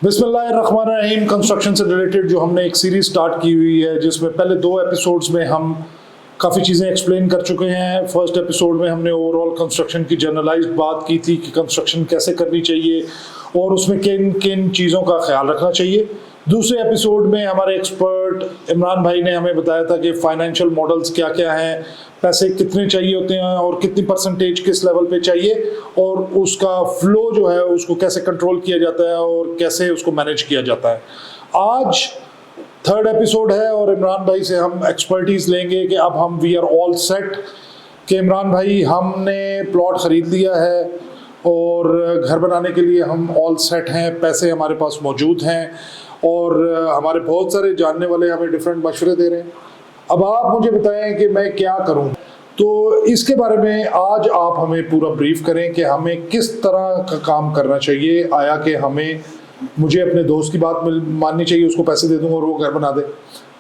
बिस्मिल्लाहिर्रहमानिर्रहीम। कंस्ट्रक्शन से रिलेटेड जो हमने एक सीरीज स्टार्ट की हुई है, जिसमें पहले 2 एपिसोड्स में हम काफ़ी चीज़ें एक्सप्लेन कर चुके हैं। फर्स्ट एपिसोड में हमने ओवरऑल कंस्ट्रक्शन की जनरलाइज्ड बात की थी कि कंस्ट्रक्शन कैसे करनी चाहिए और उसमें किन किन चीज़ों का ख्याल रखना चाहिए। दूसरे एपिसोड में हमारे एक्सपर्ट इमरान भाई ने हमें बताया था कि फाइनेंशियल मॉडल्स क्या क्या हैं, पैसे कितने चाहिए होते हैं और कितनी परसेंटेज किस लेवल पे चाहिए, और उसका फ्लो जो है उसको कैसे कंट्रोल किया जाता है और कैसे उसको मैनेज किया जाता है। आज 3rd एपिसोड है और इमरान भाई से हम एक्सपर्टीज़ लेंगे कि अब हम वी आर ऑल सेट कि इमरान भाई हमने प्लॉट ख़रीद लिया है और घर बनाने के लिए हम ऑल सेट हैं, पैसे हमारे पास मौजूद हैं और हमारे बहुत सारे जानने वाले हमें डिफरेंट मशवरे दे रहे हैं। अब आप मुझे बताएं कि मैं क्या करूं, तो इसके बारे में आज आप हमें पूरा ब्रीफ करें कि हमें किस तरह का काम करना चाहिए। आया कि मुझे अपने दोस्त की बात माननी चाहिए, उसको पैसे दे दूं और वो घर बना दे,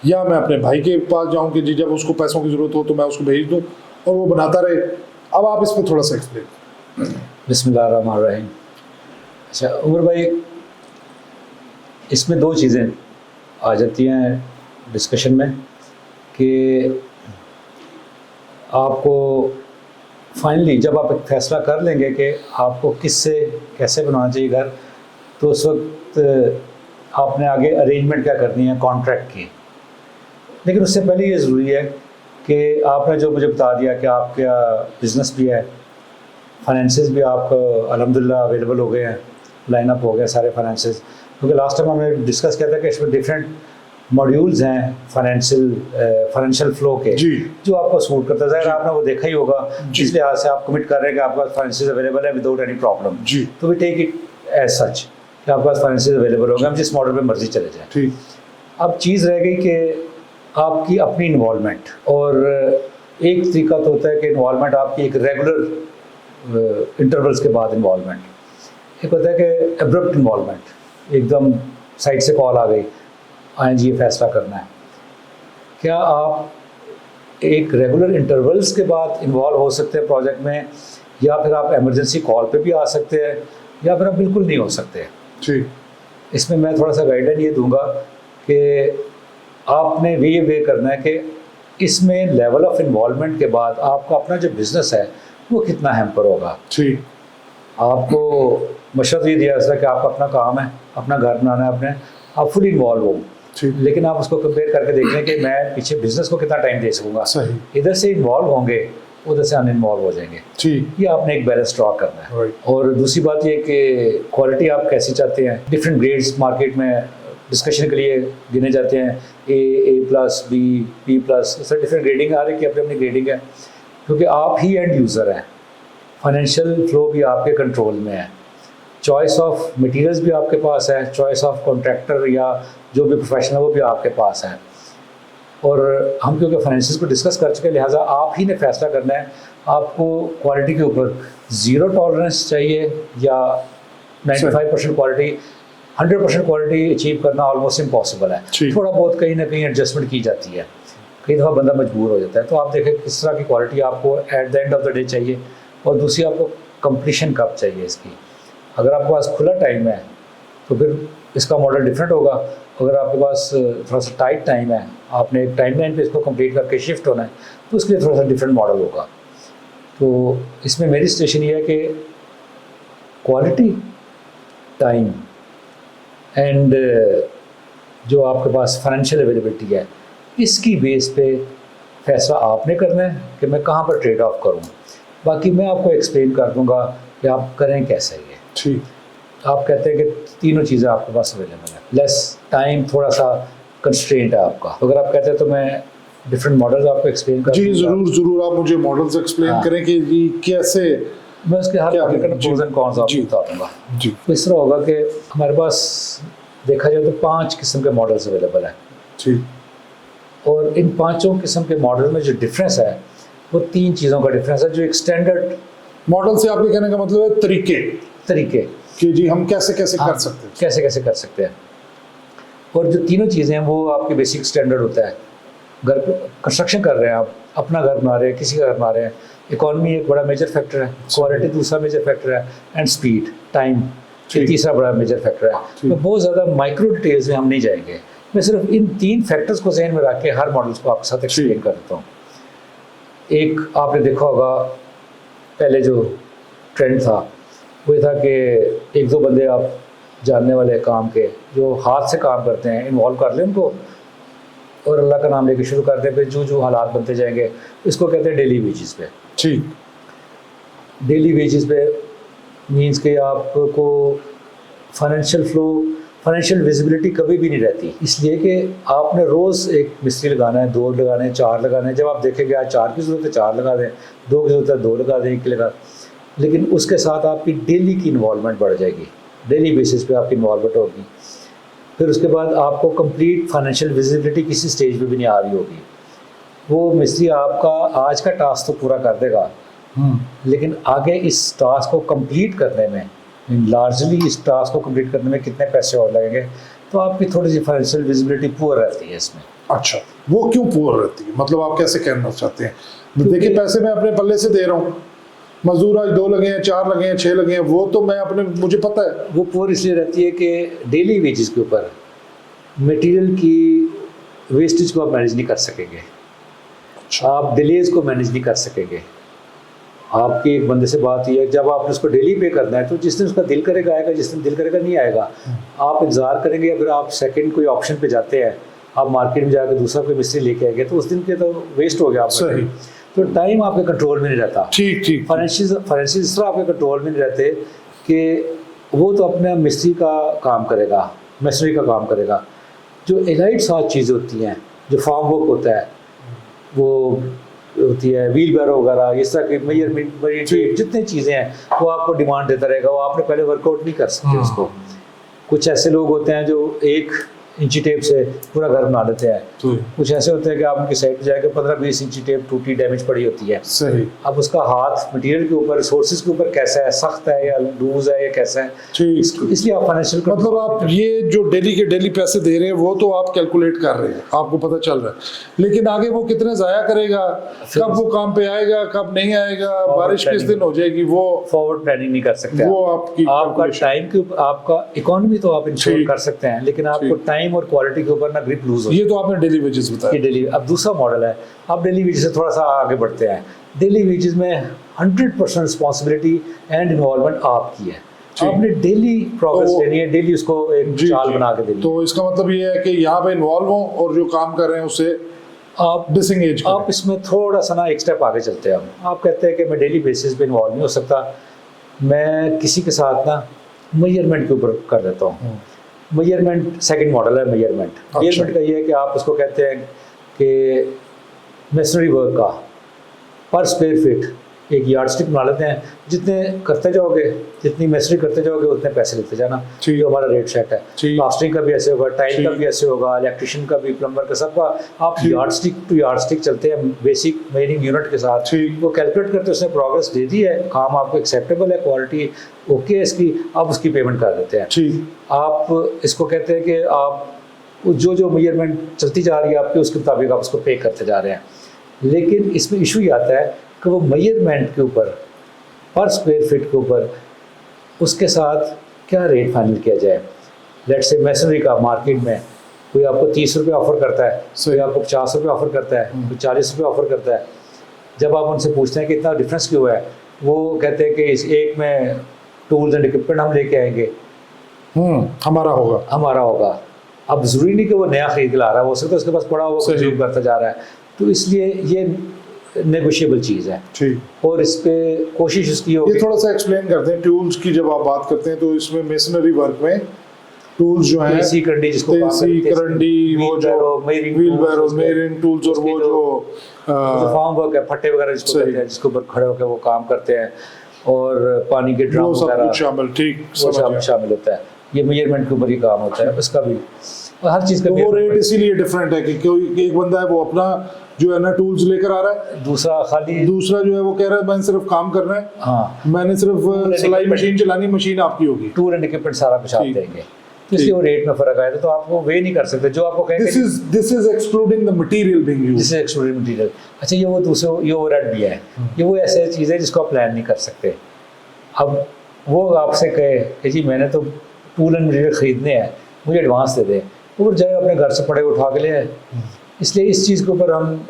या मैं अपने भाई के पास जाऊं कि जी जब उसको पैसों की ज़रूरत हो तो मैं उसको भेज दूं और वो बनाता रहे। अब आप इस पर थोड़ा सा एक्सप्लेन। बिस्मिल्लाहिर्रहमानिर्रहीम। अच्छा उमर भाई, इसमें 2 चीज़ें आ जाती हैं डिस्कशन में कि आपको फाइनली जब आप एक फ़ैसला कर लेंगे कि आपको किससे कैसे बनाना चाहिए घर, तो उस वक्त आपने आगे अरेंजमेंट क्या करनी है कॉन्ट्रैक्ट की। लेकिन उससे पहले ये ज़रूरी है कि आपने जो मुझे बता दिया कि आपका बिज़नेस भी है, फाइनेंसेस भी आप अल्हम्दुलिल्लाह अवेलेबल हो गए हैं, लाइन अप हो गए सारे फाइनेंसेस, क्योंकि लास्ट टाइम हमने डिस्कस किया था कि इसमें डिफरेंट मॉड्यूल्स हैं फाइनेंशियल फ्लो के जो आपको सूट करता है। ज़ाहिर आपने वो देखा ही होगा, जिस लिहाज से आप कमिट कर रहे हैं कि आपके पास फाइनेंसेस अवेलेबल है विदाउट एनी प्रॉब्लम, तो we take it as such कि आपके पास फाइनेंसेस अवेलेबल होंगे, हम जिस मॉडल पे मर्जी चले जाएँ। अब चीज़ रह गई कि आपकी अपनी इन्वॉल्वमेंट, और एक तरीका तो होता है कि इन्वॉल्वमेंट आपकी एक रेगुलर इंटरवल्स के बाद इन्वॉल्वमेंट, एक होता है कि एब्रप्ट इन्वॉल्वमेंट, एकदम साइड से कॉल आ गई, आए जी ये फैसला करना है। क्या आप एक रेगुलर इंटरवल्स के बाद इन्वॉल्व हो सकते हैं प्रोजेक्ट में, या फिर आप इमरजेंसी कॉल पे भी आ सकते हैं, या फिर आप बिल्कुल नहीं हो सकते। जी, इसमें मैं थोड़ा सा गाइडलाइन ये दूंगा कि आपने ये वे करना है कि इसमें लेवल ऑफ इन्वॉल्वमेंट के बाद आपका अपना जो बिज़नेस है वो कितना हैम्पर होगा। जी, आपको मशवरा ये दिया जाता है कि आपका अपना काम है, अपना घर बनाना है, अपने आप फुल इन्वॉल्व हो, लेकिन आप उसको कंपेयर करके देख लें कि मैं पीछे बिजनेस को कितना टाइम दे सकूंगा। इधर से इन्वॉल्व होंगे, उधर से अनइन्वॉल्व हो जाएंगे। ये आपने एक बैलेंस ड्रॉ करना है। और दूसरी बात ये कि क्वालिटी आप कैसी चाहते हैं। डिफरेंट ग्रेड्स मार्केट में डिस्कशन के लिए गिने जाते हैं, A+, B+, sir different grading आ रही है कि अपनी अपनी ग्रेडिंग है, क्योंकि आप ही एंड यूज़र हैं। फाइनेंशियल फ्लो भी आपके कंट्रोल में है, चॉइस ऑफ मटेरियल्स भी आपके पास है, चॉइस ऑफ कॉन्ट्रैक्टर या जो भी प्रोफेशनल वो भी आपके पास है। और हम क्योंकि फाइनेंसेस को डिस्कस कर चुके हैं, लिहाजा आप ही ने फैसला करना है आपको क्वालिटी के ऊपर 0 टॉलरेंस चाहिए या 95% क्वालिटी, 100% क्वालिटी अचीव करना ऑलमोस्ट इम्पॉसिबल है। थोड़ा बहुत कहीं ना कहीं एडजस्टमेंट की जाती है, कई दफ़ा बंदा मजबूर हो जाता है। तो आप देखें किस तरह की क्वालिटी आपको at the end of the day चाहिए, और दूसरी आपको कंप्लीशन कब चाहिए इसकी। अगर आपके पास खुला टाइम है तो फिर इसका मॉडल डिफरेंट होगा। अगर आपके पास थोड़ा सा टाइट टाइम है, आपने एक टाइम लाइन पे इसको कंप्लीट करके शिफ्ट होना है, तो उसके लिए थोड़ा सा डिफरेंट मॉडल होगा। तो इसमें मेरी सजेशन ये है कि क्वालिटी, टाइम एंड जो आपके पास फाइनेंशियल अवेलेबिलिटी है, इसकी बेस पे फैसला आपने करना है कि मैं कहाँ पर ट्रेड ऑफ करूँ। बाकी मैं आपको एक्सप्लेन कर दूँगा कि आप करें कैसे ये। ठीक, आप कहते हैं कि तीनों चीज़ें आपके पास अवेलेबल है, लेस टाइम, थोड़ा सा कंस्ट्रेंट है आपका। अगर आप कहते हैं तो मैं डिफरेंट मॉडल्स आपको एक्सप्लेन कर। जी ज़रूर आप मुझे मॉडल्स एक्सप्लेन करें कि ये कैसे, मैं उसके हर प्रोज एंड कॉन्स आपको बता दूँगा। जी, तो इस तरह होगा कि हमारे पास देखा जाए तो 5 किस्म के मॉडल्स अवेलेबल हैं। जी, और इन 5 किस्म के मॉडल में जो डिफरेंस है वो 3 चीज़ों का डिफरेंस है। जो एक स्टैंडर्ड मॉडल से आपके कहने का मतलब है तरीके कि जी हम कैसे कैसे कर सकते हैं। और जो तीनों चीज़ें हैं वो आपके बेसिक स्टैंडर्ड होता है। घर कंस्ट्रक्शन कर रहे हैं, आप अपना घर बना रहे हैं, किसी का घर बना रहे हैं, इकॉनमी एक बड़ा मेजर फैक्टर है, क्वालिटी दूसरा मेजर फैक्टर है, एंड स्पीड, टाइम ठीक। तीसरा बड़ा मेजर फैक्टर है। ठीक। तो बहुत ज़्यादा माइक्रो डिटेल्स में हम नहीं जाएंगे, मैं सिर्फ इन 3 फैक्टर्स को जहन में रख के हर मॉडल्स को आपके साथ एक्सप्लेन कर देता हूँ। एक आपने देखा होगा पहले जो ट्रेंड था वो ये था कि 1-2 बंदे आप जानने वाले काम के जो हाथ से काम करते हैं इन्वॉल्व कर लें उनको, और अल्लाह का नाम लेके शुरू कर दें, फिर जो जो हालात बनते जाएंगे इसको कहते हैं डेली वेजेस पे। ठीक। डेली वेजेस पे मींस कि आपको फाइनेंशियल फ्लो, फाइनेंशियल विजिबिलिटी कभी भी नहीं रहती, इसलिए कि आपने रोज़ एक मिस्त्री लगाना है, 2 लगाने हैं, 4 लगाने हैं। जब आप देखेंगे आज 4 की ज़रूरत है 4 लगा दें, 2 की ज़रूरत है 2 लगा दें, 1 लगा। लेकिन उसके साथ आपकी डेली की इन्वॉल्वमेंट बढ़ जाएगी, डेली बेसिस पे आपकी इन्वॉल्वमेंट होगी। फिर उसके बाद आपको कंप्लीट फाइनेंशियल विजिबिलिटी किसी स्टेज पे भी नहीं आ रही होगी। वो मिस्त्री आपका आज का टास्क तो पूरा कर देगा, लेकिन आगे इस टास्क को कंप्लीट करने में, लार्जली इस टास्क को कंप्लीट करने में कितने पैसे और लगेंगे, तो आपकी थोड़ी सी फाइनेंशियल विजिबिलिटी पुअर रहती है इसमें। अच्छा, वो क्यों पुअर रहती है, मतलब आप कैसे कहना चाहते हैं? देखिए पैसे मैं अपने पल्ले से दे रहा हूँ, मजदूर आज 2 लगे हैं, 4 लगे हैं, 6 लगे हैं, वो तो मैं अपने, मुझे पता है। वो पुअर इसलिए रहती है कि डेली वेजेस के ऊपर मटेरियल की वेस्टेज को आप मैनेज नहीं कर सकेंगे, आप डिलेज को मैनेज नहीं कर सकेंगे। आपकी एक बंदे से बात हुई है, जब आपने उसको डेली पे करना है तो जिस दिन उसका दिल करेगा आएगा, जिस दिन दिल करेगा नहीं आएगा। आप इंतज़ार करेंगे, अगर आप सेकंड कोई ऑप्शन पे जाते हैं, आप मार्केट में जाकर दूसरा कोई मिस्त्री लेके आएंगे तो उस दिन के तो वेस्ट हो गया आपका। सही। तो टाइम आपके कंट्रोल में नहीं रहता। ठीक ठीक। फाइनेंशियल इस तरह आपके कंट्रोल में नहीं रहते कि वो तो अपने मिस्त्री का काम करेगा, मिस्त्री का काम करेगा। जो एलाइड 7 चीज़ें होती हैं, जो फार्म वर्क होता है, वो होती है व्हील बैरो वगैरह, इस तरह के मेजरमेंट जितनी चीज़ें हैं वो आपको डिमांड देता रहेगा, वो आपने पहले वर्कआउट नहीं कर सकते उसको। कुछ ऐसे लोग होते हैं जो 1 इंची टेप से पूरा घर बना लेते हैं, कुछ ऐसे होते हैं कि आप उनकी साइड पे जाके 15-20 इंची टेप टूटी डैमेज पड़ी होती है। सही। अब उसका हाथ मटेरियल के ऊपर, रिसोर्सेज के ऊपर कैसा है, सख्त है या लूज है या कैसा है, इसलिए आप फाइनेंशियल, मतलब आप ये जो डेली के डेली पैसे दे रहे हैं वो तो आप कैलकुलेट कर रहे हैं, आपको पता चल रहा है, लेकिन आगे वो कितने ज़ाया करेगा, कब वो काम पे आएगा, कब नहीं आएगा, बारिश किस दिन हो जाएगी, वो फॉरवर्ड प्लानिंग नहीं कर सकते। वो आपकी आपका टाइम के ऊपर, आपका इकोनॉमी तो आप इंश्योर कर सकते हैं, लेकिन आपको टाइम और क्वालिटी के ऊपर ना ग्रिप लूज हो। ये तो आपने डेली वेजेस बताया। ये डेली। अब दूसरा मॉडल है, आप डेली वेजेस से थोड़ा सा आगे बढ़ते हैं। डेली वेजेस में 100% रिस्पॉन्सिबिलिटी एंड इन्वॉल्वमेंट आपकी है, आपने डेली प्रोग्रेस लेनी है, डेली उसको एक चाल बना के देनी। तो इसका मतलब ये है कि यहाँ पे इन्वॉल्व हो और जो काम कर रहे हैं उससे आप डिसएंगेज करें। आप इसमें थोड़ा सा ना एक स्टेप आगे चलते हैं। आप कहते हैं कि मैं डेली बेसिस पे इन्वॉल्व नहीं हो सकता, मैं किसी के साथ ना मेजरमेंट के ऊपर कर देता हूँ। मेजरमेंट सेकंड मॉडल है मेजरमेंट। मेजरमेंट का ये है कि आप उसको कहते हैं कि मेसनरी वर्क का पर स्क्वायर फीट एक यार्ड स्टिक बना लेते हैं, जितने करते जाओगे, जितनी मेसनरी करते जाओगे उतने पैसे लेते जाना, ये हमारा रेट सेट है। प्लास्टरिंग का भी ऐसे होगा, टाइल का भी ऐसे होगा, इलेक्ट्रिशियन का भी, प्लम्बर का, सबका आप yardstick to yardstick चलते हैं बेसिक मेजरिंग यूनिट के साथ। वो कैलकुलेट करते, उसने प्रोग्रेस दे दी है, काम आपको एक्सेप्टेबल है, क्वालिटी ओके है इसकी, आप उसकी पेमेंट कर देते हैं। आप इसको कहते हैं कि आप जो जो मेजरमेंट चलती जा रही है आपके, उसके मुताबिक आप उसको पे करते जा रहे हैं। लेकिन इसमें इशू ये आता है कि वो मेजरमेंट के ऊपर, पर स्क्वायर फीट के ऊपर, उसके साथ क्या रेट फाइनल किया जाए। लेट से मेसनरी का मार्केट में कोई आपको 30 रुपये ऑफर करता है, कोई आपको 50 रुपये ऑफर करता है, कोई 40 रुपये ऑफर करता है। जब आप उनसे पूछते हैं कि इतना डिफरेंस क्यों है, वो कहते हैं कि इस एक में टूल्स एंड इक्विपमेंट हम लेके आएंगे, हमारा होगा। अब ज़रूरी नहीं कि वो नया खरीद के ला रहा है, वो सकता है उसके पास पड़ा हुआ कंज्यूम करता जा रहा है। तो इसलिए ये नेगोशिएबल चीज़ है। ठीक। और इस पे कोशिश इसकी होगी। ये थोड़ा सा एक्सप्लेन करते हैं टूल्स की। जब आप बात करते हैं तो इसमें मेसनरी वर्क में टूल्स जो हैं, देसी करंडी जिसको करंडी, वो जो व्हील बैरो, मेरिंग टूल्स, और वो जो फार्म वर्क है, फट्टे वगैरह जिसको कहते हैं, जिसके ऊपर खड़े होकर वो काम करते हैं, और पानी के ड्रम वगैरह शामिल। ठीक, शामिल होता है। ये मेजरमेंट के ऊपर ही काम होता है, उसका भी हर चीज़ का। वो रेट इसीलिए डिफरेंट है कि कोई एक बंदा है वो अपना जो है ना टूल्स लेकर आ रहा है, दूसरा जो है वो कह रहा है मैंने सिर्फ काम करना है, हाँ, मैंने सिर्फ सिलाई मशीन चलानी, मशीन आपकी होगी, टूल एंड इक्विपमेंट सारा कुछ आप देंगे। इसलिए वो रेट में फर्क आएगा, तो आपको वे नहीं कर सकते जो आपको कहेंगे। This is excluding the material being used. This is excluding material. अच्छा, ये वो दूसरे ये ओवरहेड भी है, ये वो ऐसे चीज़ है जिसको आप प्लान नहीं कर सकते। अब वो आपसे कहे कि जी मैंने तो टूल एंड मटेरियल ख़रीदने हैं, मुझे एडवांस दे दे, वो जाए अपने घर से पड़े उठा के ले आए। इसलिए इस चीज़ के ऊपर हम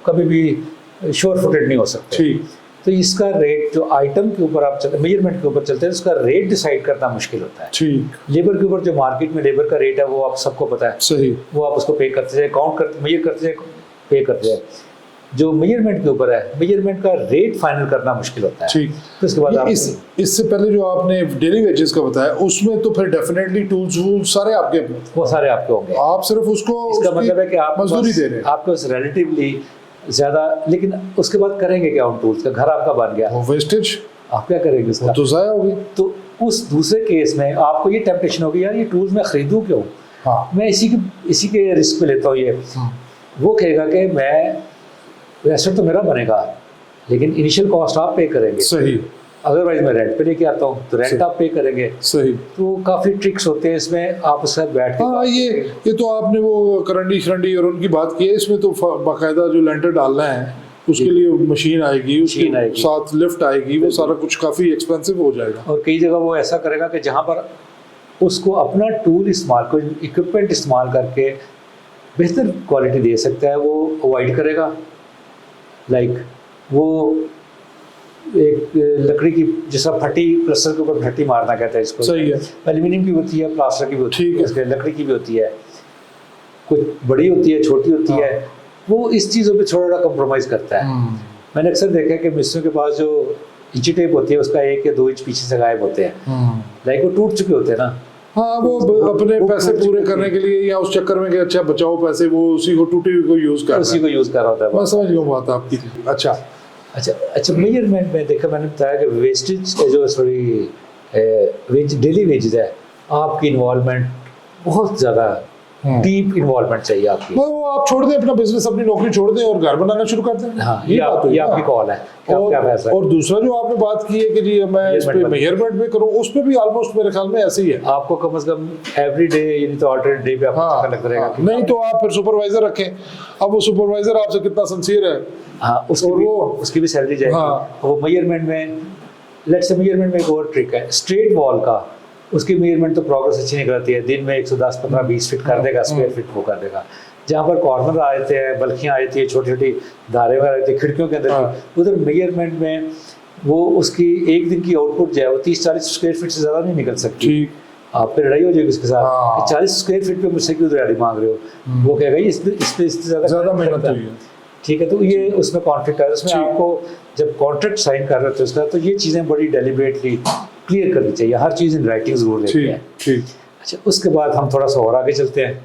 कभी भी श्योर फुटेड नहीं हो सकते। ठीक। तो इसका रेट जो आइटम के ऊपर आप चलते, मेजरमेंट के ऊपर चलते हैं, उसका रेट डिसाइड करना मुश्किल होता है। ठीक। लेबर के ऊपर जो मार्केट में लेबर का रेट है वो आप सबको पता है, सही। वो आप उसको पे करते जाए, काउंट करते, मेजर करते जाए, पे करते जाए। जो मेजरमेंट के ऊपर है, मेजरमेंट का रेट फाइनल करना मुश्किल होता है। ठीक। तो उसके बाद आप इससे पहले जो आपने डेली वेजेस का बताया, उसमें तो फिर डेफिनेटली टूल्स वूल्स सारे आपके, वो सारे आपके होंगे। आप सिर्फ उसको, इसका मतलब है कि आप मजदूरी दे रहे हैं, आपके पास रिलेटिवली ज़्यादा, लेकिन उसके बाद करेंगे क्या उन टूल्स का? घर आपका बन गया, वो वेस्टेज आप क्या करेंगे उसका? तो ज़ाया होगी। तो उस दूसरे केस में आपको ये टेम्पटेशन होगी, यार ये टूल्स मैं खरीदूं क्यों, हाँ। मैं इसी के रिस्क पे लेता हूँ ये। वो कहेगा कि मैं, रेस्टोरेंट तो मेरा बनेगा लेकिन इनिशियल कॉस्ट आप पे करेंगे। सही। अदरवाइज मैं रेंट पे लेके आता हूँ तो रेंट आप पे करेंगे। सही। तो काफ़ी ट्रिक्स होते हैं इसमें, आप उसके साथ बैठ के। हाँ, ये तो आपने वो करंडी शरंडी और उनकी बात की है। इसमें तो बाकायदा जो लेंटर डालना है उसके लिए मशीन आएगी, उसके साथ लिफ्ट आएगी, वो सारा कुछ काफ़ी एक्सपेंसिव हो जाएगा। और कई जगह वो ऐसा करेगा कि जहाँ पर उसको अपना टूल इस्तेमाल, कोई इक्विपमेंट इस्तेमाल करके बेहतर क्वालिटी दे सकता है, वो अवॉइड करेगा। लाइक वो एक लकड़ी की, जैसा फटी, प्लास्टर के ऊपर फटी मारना कहते हैं इसको। सही है। एल्यूमिनियम की होती है, प्लास्टर की भी होती है, इसके लकड़ी की भी होती है, कुछ बड़ी होती है, छोटी होती है। वो इस चीज़ों पे थोड़ा कंप्रोमाइज़ करता है। मैंने अक्सर देखा है कि मिस्त्रियों के पास जो इंची टेप होती है उसका 1 या 2 इंच पीछे से गायब होते हैं। लाइक वो टूट चुके होते हैं ना। हाँ, वो अपने पैसे पूरे करने के लिए या उस चक्कर में कि अच्छा बचाओ पैसे, वो उसी को टूटे हुए को यूज़ कर रहा होता है। मैं समझ गया बात आपकी। अच्छा, मेजरमेंट में देखा, मैंने बताया कि वेस्टेज जो सॉरी डेली वेजेस है, आपकी इन्वॉल्वमेंट बहुत ज़्यादा डीप इन्वॉल्वमेंट चाहिए आपकी। वो आप छोड़ दें अपना बिजनेस, अपनी नौकरी छोड़ दें और घर बनाना शुरू कर दें। हाँ, ये आपकी कॉल है। क्या फैसला? और दूसरा जो आपने बात की है कि जी मैं इस पे मेजरमेंट में करूँ, उस पे भी ऑलमोस्ट मेरे ख्याल में ऐसे ही है। आपको कम से कम एवरी डे यानी तो ऑल्टरनेट डे पे आपको पता लग रहेगा। नहीं तो आप फिर सुपरवाइजर रखें। अब वो सुपरवाइजर आपसे कितना सिंसियर है, हाँ, उसकी भी सैलरी जाएगी। हाँ। वो मेजरमेंट में, लेट्स से मेजरमेंट में एक और ट्रिक है, स्ट्रेट वॉल का, उसकी मेजरमेंट तो प्रोग्रेस अच्छी निकलती है, दिन में 110, 15, 20 फिट कर देगा, स्क्वायर फिट वो कर देगा। जहाँ पर कॉर्नर आ जाते हैं, बल्कियाँ आ जाती है, छोटी छोटी धारे वगैरह रहती है खिड़कियों के अंदर, उधर मेजरमेंट में वो उसकी एक दिन की आउटपुट जो है वो 30-40 स्क्वायर फीट से ज़्यादा नहीं निकल सकती। आप पे लड़ाई हो जाएगी उसके साथ, 40 स्क्वायर फीट पे मुझसे क्यों दिहाड़ी मांग रहे हो, वो कहेगा इस पे ज़्यादा मेहनत हुई है। ठीक है, तो ये उसमें कॉन्ट्रैक्ट है, उसमें आपको जब कॉन्ट्रैक्ट साइन कर रहे थे उसका, तो ये चीज़ें बड़ी डेलिबरेटली क्लियर करनी चाहिए, हर चीज़ इन राइटिंग जरूर लेती है। ठीक। अच्छा, उसके बाद हम थोड़ा सा और आगे चलते हैं।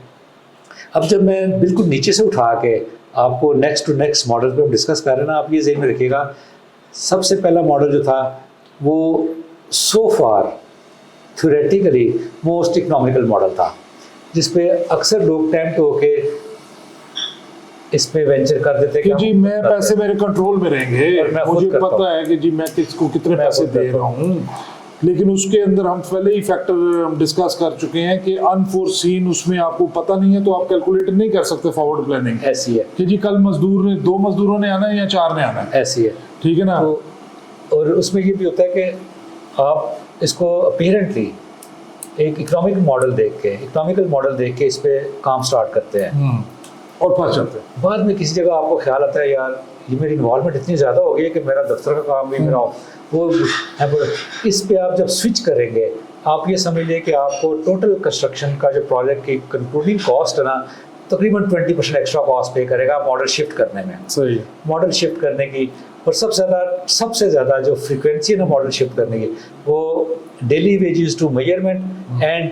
अब जब मैं बिल्कुल नीचे से उठा के आपको नेक्स्ट टू नेक्स्ट मॉडल पे हम डिस्कस कर रहे हैं ना, आप ये ज़हन में रखिएगा, सबसे पहला मॉडल जो था वो सो फार थ्योरेटिकली मोस्ट इकोनॉमिकल मॉडल था, जिसपे अक्सर लोग टेम्प्ट होके इस पे वेंचर कर देते कि जी मैं पैसे मेरे कंट्रोल में रहेंगे, मुझे पता है कि जी मैं किसको कितने पैसे दे रहा हूँ। लेकिन उसके अंदर हम पहले ही फैक्टर डिस्कस कर चुके हैं कि अनफोर्सीन, उसमें आपको पता नहीं है तो आप कैलकुलेट नहीं कर सकते। फॉरवर्ड प्लानिंग ऐसी है कि जी कल दो मजदूरों ने आना है या 4 ने आना है, ऐसी है। ठीक है ना। तो और उसमें ये भी होता है कि आप इसको अपीरेंटली एक इकोनॉमिकल मॉडल देख के इस पे काम स्टार्ट करते हैं और फंस जाते हैं। बाद में किसी जगह आपको ख्याल आता है यार ये मेरी इन्वॉल्वमेंट इतनी ज़्यादा हो गई है कि मेरा दफ्तर का काम भी मेरा वो इस पे आप जब स्विच करेंगे, आप ये समझिए कि आपको टोटल कंस्ट्रक्शन का जो प्रोजेक्ट की कंक्लूडिंग कॉस्ट है ना, तकरीबन 20% एक्स्ट्रा कॉस्ट पे करेगा मॉडल शिफ्ट करने में। सही। मॉडल शिफ्ट करने की, और सबसे ज़्यादा जो फ्रीक्वेंसी है ना मॉडल शिफ्ट करने की, वो daily wages to measurement and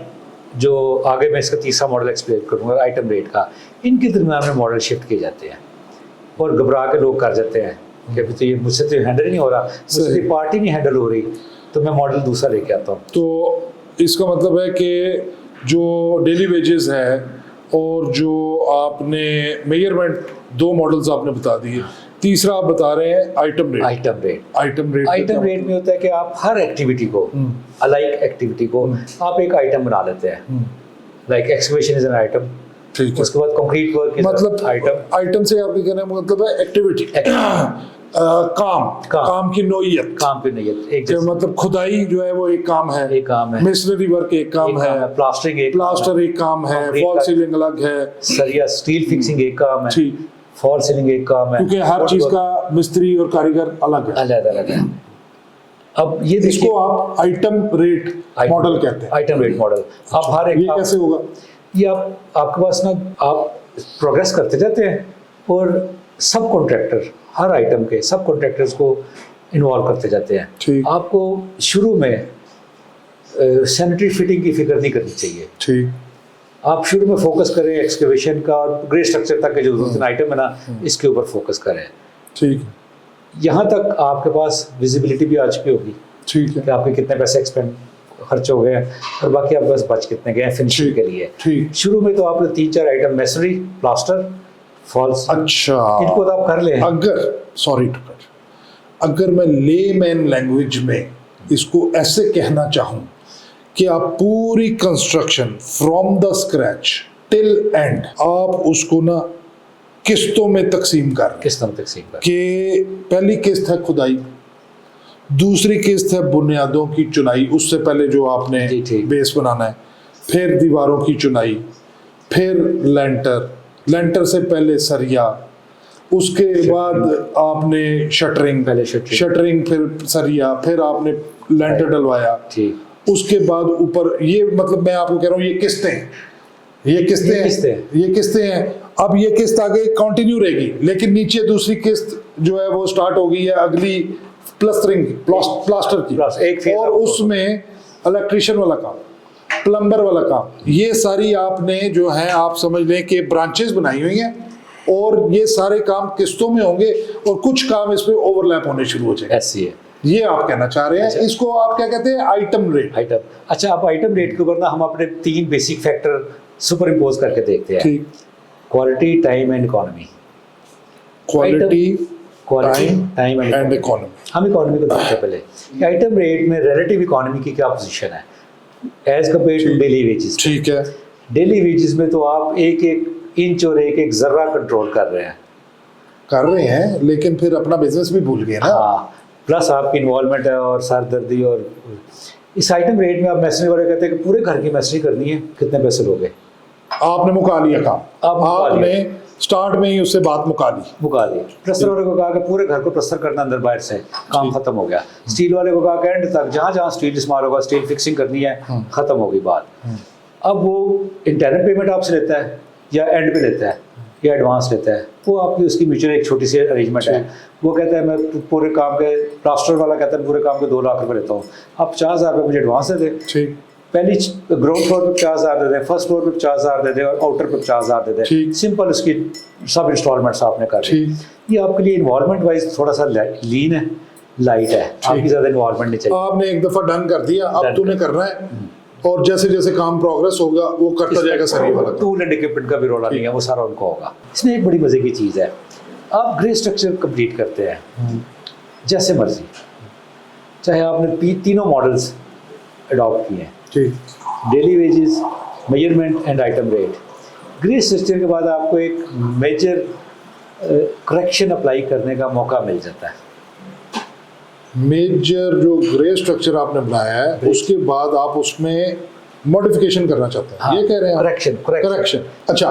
जो आगे मैं इसका तीसरा मॉडल एक्सप्लेन करूँगा आइटम रेट का, इनके दरम्यान में मॉडल शिफ्ट किए जाते हैं। और घबरा के लोग कर जाते हैं कि अभी तो ये मुझसे तो हैंडल नहीं हो रहा, मुझसे पार्टी नहीं हैंडल हो रही, तो मैं मॉडल दूसरा लेके आता हूँ। तो इसका मतलब है कि जो डेली वेजेस है और जो आपने मेजरमेंट, 2 मॉडल्स आपने बता दिए, तीसरा आप बता रहे हैं आइटम रेट में होता है कि आप हर एक्टिविटी को, अलाइक एक्टिविटी को आप एक आइटम बना लेते हैं। Like excavation is an item, उसके बाद कंक्रीट वर्क, मतलब आइटम से आपके कहने का मतलब है एक्टिविटी। काम की नोयत, काम की नोयत एक कि मतलब खुदाई जो है वो एक काम है, मिशनरी वर्क एक काम है, प्लास्टर एक काम है, फॉल सीलिंग अलग है, सरिया स्टील फिक्सिंग एक काम है, फॉल सीलिंग एक काम है, क्योंकि हर चीज का मिस्त्री और कारीगर अलग है। अब ये इसको आप आइटम रेट मॉडल कहते हैं। Item rate model. अब हर एक ये कैसे होगा? ये आपके पास ना आप प्रोग्रेस करते जाते हैं और सब कॉन्ट्रैक्टर हर आइटम के सब कॉन्ट्रैक्टर्स को इन्वॉल्व करते जाते हैं। आपको शुरू में सैनिटरी फिटिंग की फिक्र नहीं करनी चाहिए। ठीक, आप शुरू में फोकस करें एक्सकेवेशन का और ग्रे स्ट्रक्चर तक के जो दो आइटम है ना, इसके ऊपर फोकस करें। ठीक, यहाँ तक आपके पास विजिबिलिटी भी आ चुकी होगी। ठीक है, कि आपके कितने पैसे एक्सपेंड खर्च हो गए और बाकी आपके पास बच कितने गए फिनिशिंग के लिए। ठीक, शुरू में तो आपने 3-4 आइटम मेसनरी, प्लास्टर, फॉल्स, अच्छा, इनको तो आप कर ले। अगर मैं लेमैन लैंग्वेज में इसको ऐसे कहना चाहूँ कि आप पूरी construction from the scratch till and आप उसको ना किस्तों में तकसीम कर कि पहली किस्त है खुदाई, दूसरी किस्त है बुनियादों की चुनाई, उससे पहले जो आपने बेस बनाना है, फिर दीवारों की चुनाई, फिर लेंटर से पहले सरिया, उसके बाद आपने शटरिंग, फिर सरिया, फिर आपने लेंटर डलवाया, उसके बाद ऊपर ये मतलब मैं आपको कह रहा हूँ ये किस्तें हैं। अब ये किस्त आगे कंटिन्यू रहेगी, लेकिन नीचे दूसरी किस्त जो है वो स्टार्ट हो गई है अगली प्लास्टर की, और उसमें इलेक्ट्रिशियन वाला काम, प्लम्बर वाला काम, ये सारी आपने जो है आप समझ लें कि ब्रांचेस बनाई हुई हैं और ये सारे काम किस्तों में होंगे और कुछ काम इसमें ओवरलैप होने शुरू हो जाएंगे। ऐसी है, ये आप कहना चाह रहे हैं। अच्छा। इसको आप क्या कहते हैं? Item rate. अच्छा, आप आइटम रेट के ऊपर ना हम अपने 3 बेसिक फैक्टर सुपर इम्पोज करके देखते हैं। ठीक, quality, time and economy. Time and economy. हम इकोनॉमी को देखते हैं पहले। आइटम रेट में रिलेटिव इकोनॉमी की क्या पोजीशन है as compare to daily wages? ठीक है, डेली वेजेस में तो आप एक इंच और एक जर्रा कंट्रोल कर रहे हैं, लेकिन फिर अपना बिजनेस भी भूल गए ना। हाँ, प्लस आपकी इन्वॉल्वमेंट है और सरदर्दी। और इस आइटम रेट में आप मैसनरी वाले कहते हैं कि पूरे घर की मैसनरी करनी है, कितने पैसे लोगे? आपने मुका लिया काम, आपने स्टार्ट में ही उससे बात मुका दी। प्लस्तर वाले को कहा कि पूरे घर को प्लस्तर करना अंदर बाहर से, काम खत्म हो गया। स्टील वाले को कहा कि एंड तक जहाँ स्टील इस्तेमाल होगा स्टील फिक्सिंग करनी है, खत्म होगी बात। अब वो इंटरनल पेमेंट आपसे लेता है या एंड पे लेता है या एडवांस लेता है, वो आपकी उसकी म्यूचुअल एक छोटी सी अरेंजमेंट है। वो कहता है मैं पूरे काम के, प्लास्टर वाला कहता है पूरे काम के 2 लाख रुपए लेता हूँ, आप 50,000 रुपये मुझे एडवांस दे दे। ठीक, पहली ग्राउंड फ्लोर पे 50,000 दे दें, फर्स्ट फ्लोर पे 50,000 दे दें और आउटर पे 50,000 दे दें। सिंपल उसकी सब इंस्टॉलमेंट्स आपने कर दी। ये आपके लिए इन्वॉल्वमेंट वाइज थोड़ा सा लीन है, लाइट है, आपकी ज़्यादा इन्वॉल्वमेंट नहीं चाहिए। आपने एक दफ़ा डन कर दिया, अब तूने करना है और जैसे जैसे काम प्रोग्रेस होगा वो करता जाएगा। सही वाला टूल एंड इक्विपमेंट का भी रोला नहीं है, वो सारा उनको होगा। इसमें एक बड़ी मजे की चीज़ है, आप ग्रे स्ट्रक्चर कंप्लीट करते हैं जैसे मर्जी, चाहे आपने 3 मॉडल्स अडॉप्ट किए हैं, daily wages, measurement and item rate. Grey structure के बाद आपको एक मेजर करेक्शन अप्लाई करने का मौका मिल जाता है। मेजर जो ग्रे स्ट्रक्चर आपने बनाया है उसके बाद आप उसमें मॉडिफिकेशन करना चाहते हैं। हाँ, ये कह रहे हैं करेक्शन। अच्छा,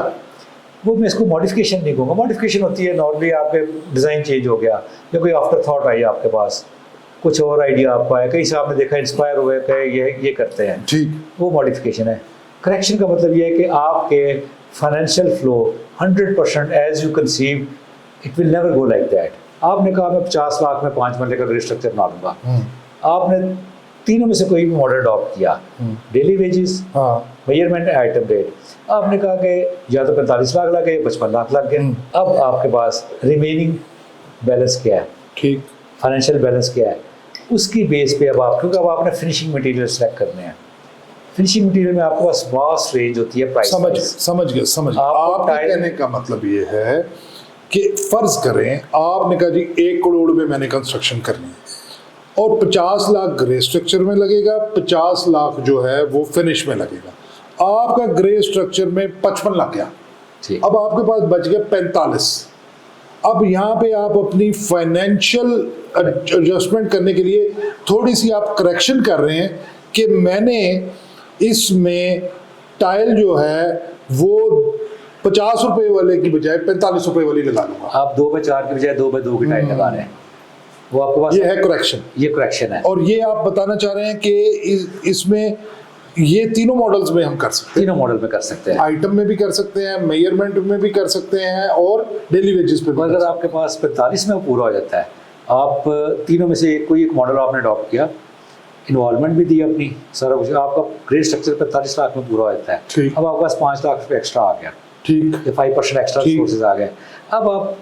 वो मैं इसको मॉडिफिकेशन नहीं कहूँगा। मॉडिफिकेशन होती है नॉर्मली आपके डिज़ाइन चेंज हो गया या कोई आफ्टर थॉट आई आपके पास, कुछ और आइडिया आपको आया, कहीं से आपने देखा इंस्पायर हुए कि ये करते हैं, ठीक, वो मॉडिफिकेशन है। करेक्शन का मतलब ये है कि आपके financial flow 100% as you conceive, it will never go like that. आपने कहा मैं 50 लाख में 5 मरले का ग्रे स्ट्रक्चर बना दूंगा, आपने तीनों में से कोई भी मॉडल अडॉप्ट किया, daily wages, measurement, item rate, आपने कहा कि या तो 45 लाख लग गए, 55 लाख लग गए। अब आपके पास रिमेनिंग बैलेंस क्या है, ठीक, फाइनेंशियल बैलेंस क्या है, उसकी बेस पे अब आप, क्योंकि अब आपने फिनिशिंग मटेरियल सेलेक्ट करने हैं। फिनिशिंग मटेरियल में आपके पास वास्ट रेंज होती है प्राइस। समझ गया। आपके कहने का मतलब ये है कि फर्ज करें आपने कहा जी 1 करोड़ में मैंने कंस्ट्रक्शन करनी है और 50 लाख ग्रे स्ट्रक्चर में लगेगा, 50 लाख जो है वो फिनिश में लगेगा। आपका ग्रे स्ट्रक्चर में 55 लाख गया, अब आपके पास बच गया 45। अब यहाँ पे आप अपनी फाइनेंशियल एडजस्टमेंट करने के लिए थोड़ी सी आप करेक्शन कर रहे हैं कि मैंने इसमें टाइल जो है वो 50 रुपए वाले की बजाय 45 रुपए वाली लगा लूंगा। आप 2x4 की बजाय 2x2 की टाइल लगा रहे हैं, वो आपके पास ये है करेक्शन, ये करेक्शन है। और ये आप बताना चाह रहे हैं कि इसमें ये तीनों मॉडल्स में हम कर सकते हैं, तीनों मॉडल में कर सकते हैं, आइटम में भी कर सकते हैं, मेजरमेंट में भी कर सकते हैं और डेली वेजेस पे भी। अगर आपके पास 45 में वो पूरा हो जाता है, आप तीनों में से कोई एक मॉडल आपने अडॉप्ट किया, इन्वॉल्वमेंट भी दी अपनी, सारा कुछ, आपका ग्रेड स्ट्रक्चर 45 लाख में पूरा हो जाता है। ठीक। अब आपके पास 5 लाख रुपये एक्स्ट्रा आ गया, ठीक, 5% एक्स्ट्रा रिसोर्सेज आ गए, अब आप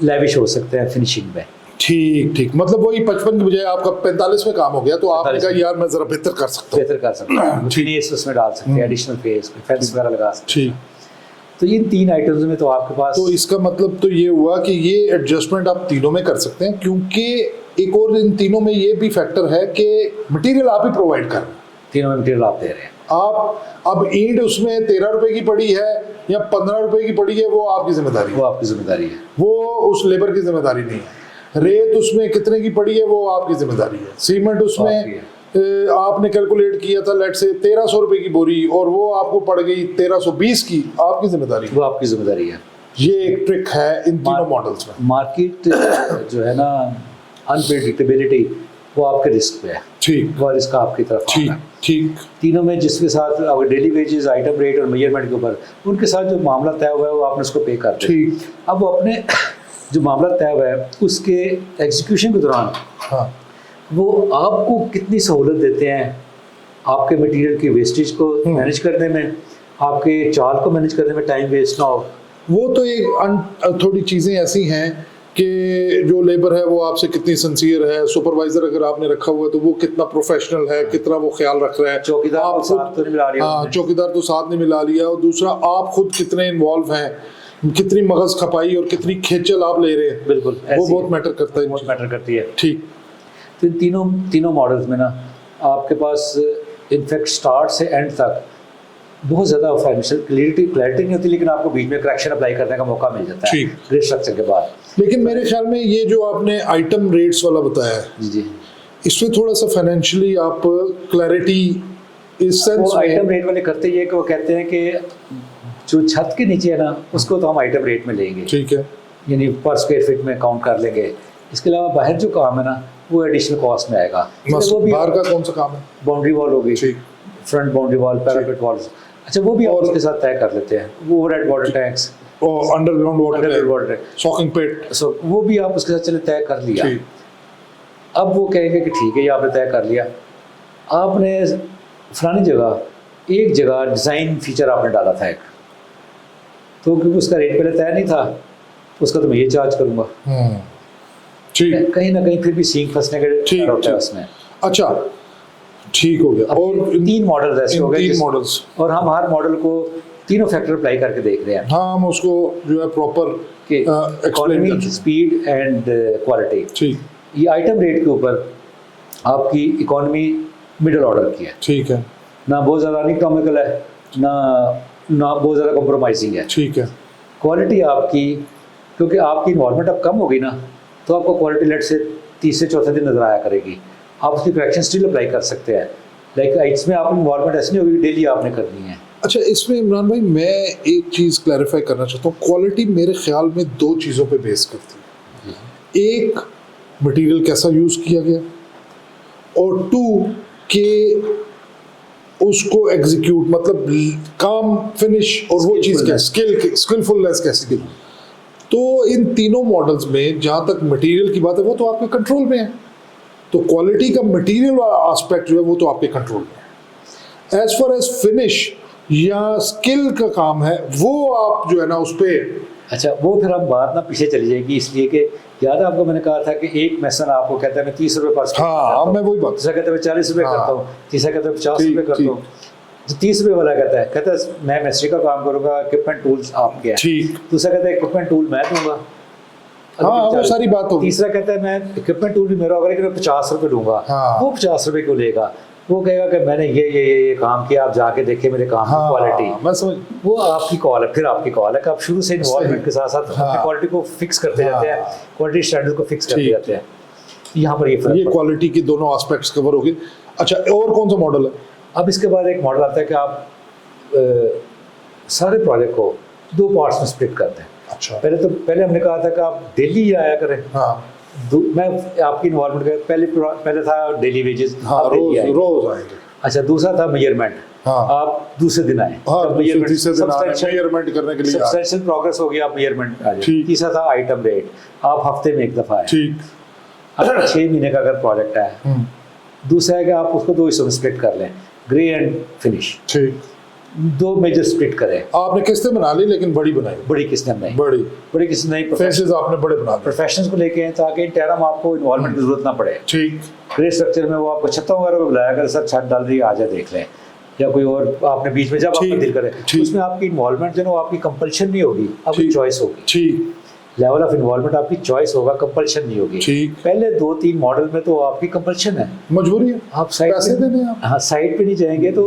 लेविश हो सकते हैं फिनिशिंग में। ठीक ठीक, मतलब वही 55 की बजाय आपका 45 में काम हो गया, तो आपने कहा यार मैं जरा बेहतर कर सकता हूँ, बेहतर कर सकते हैं, फिनिश उसमें डाल सकते हैं, एडिशनल फेस फेंस वगैरह लगा सकते हैं। ठीक। तो इन 3 आइटम्स में तो आपके पास, तो इसका मतलब तो ये हुआ कि ये एडजस्टमेंट आप तीनों में कर सकते हैं, क्योंकि एक और इन तीनों में ये भी फैक्टर है कि मटेरियल आप ही प्रोवाइड कर रहे हैं, तीनों में मटेरियल आप दे रहे हैं। आप अब ईंट उसमें 13 रुपए की पड़ी है या 15 रुपए की पड़ी है, वो आपकी जिम्मेदारी है, वो आपकी जिम्मेदारी है, वो उस लेबर की जिम्मेदारी नहीं है। रेत उसमें कितने की पड़ी है, वो आपकी जिम्मेदारी है। सीमेंट उसमें आपने कैलकुलेट किया था लेट से 1300 रुपए की बोरी, और वो आपको पड़ गई 1320 की, आपकी जिम्मेदारी है, वो आपकी जिम्मेदारी है। ये एक ट्रिक है इन तीनों मॉडल्स में। मार्केट जो है ना, अनप्रेडिक्टेबिलिटी, वो आपके रिस्क पे है, ठीक, वो रिस्क आपकी तरफ ठीक, आता है। ठीक, तीनों में जिसके साथ अगर डेली वेजेस, आइटम रेट और मेजरमेंट के ऊपर उनके साथ जो मामला तय हुआ है, वो आपने उसको पे कर दिया। ठीक। अब वो अपने जो मामला तय हुआ है उसके एग्जीक्यूशन के दौरान हाँ, वो आपको कितनी सहूलत देते हैं आपके मटेरियल की वेस्टेज को मैनेज करने में, आपके चाल को मैनेज करने में, टाइम वेस्ट ना हो। वो तो एक थोड़ी चीज़ें ऐसी हैं कि जो लेबर है वो आपसे कितनी सिंसियर है, सुपरवाइजर अगर आपने रखा हुआ है तो वो कितना प्रोफेशनल है, कितना वो ख्याल रख रहा है, चौकीदार आप को साथ तो नहीं मिला लिया हाँ, आपने। चौकीदार तो साथ नहीं मिला लिया, और दूसरा आप खुद कितने इन्वॉल्व हैं, कितनी मगज खपाई और कितनी खेचल आप ले रहे हैं, बिल्कुल, वो ऐसी बहुत मैटर करता है। बहुत मैटर करती है। ठीक। तो इन तीनों मॉडल्स में ना आपके पास इनफैक्ट स्टार्ट से एंड तक बहुत ज़्यादा फाइनेंशियल क्लैरिटी नहीं होती, लेकिन आपको बीच में करेक्शन अप्लाई करने का मौका मिल जाता है ठीक। ग्रेड स्ट्रक्चर के बाद। लेकिन मेरे ख्याल में ये जो आपने आइटम रेट्स वाला बताया है, जी जी, इसमें थोड़ा सा फाइनेंशियली आप क्लैरिटी इस सेंस वो आइटम में, रेट वाले करते ये कि वो कहते हैं कि जो छत के नीचे है ना, उसको तो हम आइटम रेट में लेंगे, ठीक है, यानी पर स्क्वायर फीट में काउंट कर लेंगे। इसके अलावा बाहर जो काम है ना, वो एडिशनल कॉस्ट में आएगा। वो भी बाहर का कौन सा काम है? बाउंड्री वॉल होगी, ठीक, front boundary wall, parapet walls, अच्छा वो भी और उसके साथ तय कर लेते हैं। वो ओवरहेड वाटर टैंक्स और underground underground water water soaking pit, so वो भी आप उसके साथ चले तय कर लिया। ठीक, अब वो कहेंगे कि ठीक है, ये आपने तय कर लिया, आपने फलानी जगह एक जगह डिज़ाइन फीचर आपने डाला था एक, तो क्योंकि उसका रेट पहले तय नहीं था, उसका तो मैं ये चार्ज करूँगा। ठीक, कहीं ना कहीं फिर भी सींग फंसने का ठीक, डर होता है ठीक। उसमें। अच्छा, ठीक हो गया। और 3 मॉडल ऐसे हो गए, 3 मॉडल्स, और हम हर मॉडल को तीनों फैक्टर अप्लाई करके देख रहे हैं हाँ, हम उसको जो है प्रॉपर कि एक्सप्लेन इकोनॉमी, कर, स्पीड एंड क्वालिटी। ठीक, ये आइटम रेट के ऊपर आपकी इकोनॉमी मिडिल ऑर्डर की है, ठीक है, ना बहुत ज़्यादा अनइकोनॉमिकल है, ना बहुत ज़्यादा कॉम्प्रोमाइजिंग है। ठीक है, क्वालिटी आपकी, क्योंकि आपकी इन्वॉल्वमेंट अब कम होगी ना, तो आपको क्वालिटी लेट से 30 से 4 दिन नजर आया करेगी। आप उसकी करेक्शन स्टिल अप्लाई कर सकते हैं, लाइक इसमें आप इन्वॉल्वमेंट ऐसी नहीं होगी डेली आपने करनी है। अच्छा, इसमें इमरान भाई मैं एक चीज़ क्लैरिफाई करना चाहता हूँ। क्वालिटी मेरे ख्याल में 2 चीज़ों पे बेस करती है, एक मटेरियल कैसा यूज़ किया गया, और 2 कि उसको एग्जीक्यूट, मतलब काम फिनिश और वो चीज़ क्या, स्किलफुलनेस कैसी थी। तो इन तीनों मॉडल्स में जहाँ तक मटेरियल की बात है, वो तो आपके कंट्रोल में है, तो क्वालिटी का मटेरियल वाला एस्पेक्ट जो है वो तो आपके कंट्रोल में है। एज फार एज फिनिश या स्किल का काम है, वो आप जो है ना उस पर, अच्छा वो फिर हम बात ना पीछे चली जाएगी, इसलिए कि याद है आपको मैंने कहा था कि एक मैसन आपको कहता है मैं 30 रुपये पर स्क्वायर हाँ, करता हूँ, मैं वही बात, दूसरा कहता है मैं 40 रुपये हाँ, करता हूँ, तीसरा कहता है 50 ठीक, रुपये करता हूँ। जो 30 रुपये वाला कहता है मैं मिस्त्री का काम करूँगा, इक्विपमेंट टूल्स आपके हैं। ठीक, दूसरा कहता है इक्विपमेंट टूल मैं दूंगा, हाँ, वो सारी बात होगी। तीसरा कहता है मैं इक्विपमेंट टूल भी मेरा होगा, लेकिन मैं 50 रुपये दूंगा, हाँ, वो 50 रुपये क्यों लेगा, वो कहेगा कि मैंने ये काम किया, आप जाके देखें मेरे काम की क्वालिटी। मैं समझ, वो आपकी कॉल है, फिर आपकी कॉल है कि आप शुरू से इन्वॉल्वमेंट के साथ साथ अपनी क्वालिटी को फिक्स करते जाते हैं, क्वालिटी स्टैंडर्ड को फिक्स करते जाते हैं। यहाँ पर ये क्वालिटी की दोनों एस्पेक्ट्स कवर होगी। अच्छा, और कौन सा मॉडल है? अब इसके बाद एक मॉडल आता है कि आप सारे प्रोजेक्ट को 2 पार्ट्स में स्प्लिट करते हैं। अच्छा, पहले हमने कहा था कि आप डेली आया करें। हाँ, मैं आपकी इन्वॉल्वमेंट का पहले था डेली वेजेस, हाँ, रोज आएंगे। अच्छा, दूसरा था मेजरमेंट, हाँ, आप दूसरे दिन आए, मेजरमेंट करने के लिए सब्सटेंशियल प्रोग्रेस हो गया, आप मेजरमेंट आ जाए। तीसरा था आइटम रेट, आप हफ्ते में एक दफा आए। ठीक। 6 महीने का अगर प्रोजेक्ट है, दूसरा है कि आप उसको 2 हिस्सों में स्प्लिट कर लें, ग्रे एंड फिनिश। ठीक। 2 मेजर स्प्लिट करें। आपने किस्तें बना ली, लेकिन बड़ी बनाई। बड़ी किस्तें नहीं, बड़ी किस्तें नहीं, फेसेस आपने बड़े बना दिए, प्रोफेशनल्स को लेके हैं, ताकि इंटरम आपको इन्वॉल्वमेंट की जरूरत ना पड़े। ठीक। ग्रे स्ट्रक्चर में वो आपको छत्ता वगैरह को बुलाया कर, सर छत डाल रही है, आ जाए देख लें, या कोई और आपने बीच में जब आपका दिल करे, उसमें आपकी इन्वॉल्वमेंट जो है आपकी कंपल्शन नहीं होगी, आपकी चॉइस होगी। ठीक। लेवल ऑफ इन्वॉल्वमेंट आपकी चॉइस होगा, कंपल्शन नहीं होगी। ठीक। पहले 2-3 मॉडल में तो आपकी कंपल्शन है, मजबूरी है, आप साइड पैसे देने हैं। हाँ, साइड पे नहीं जाएंगे तो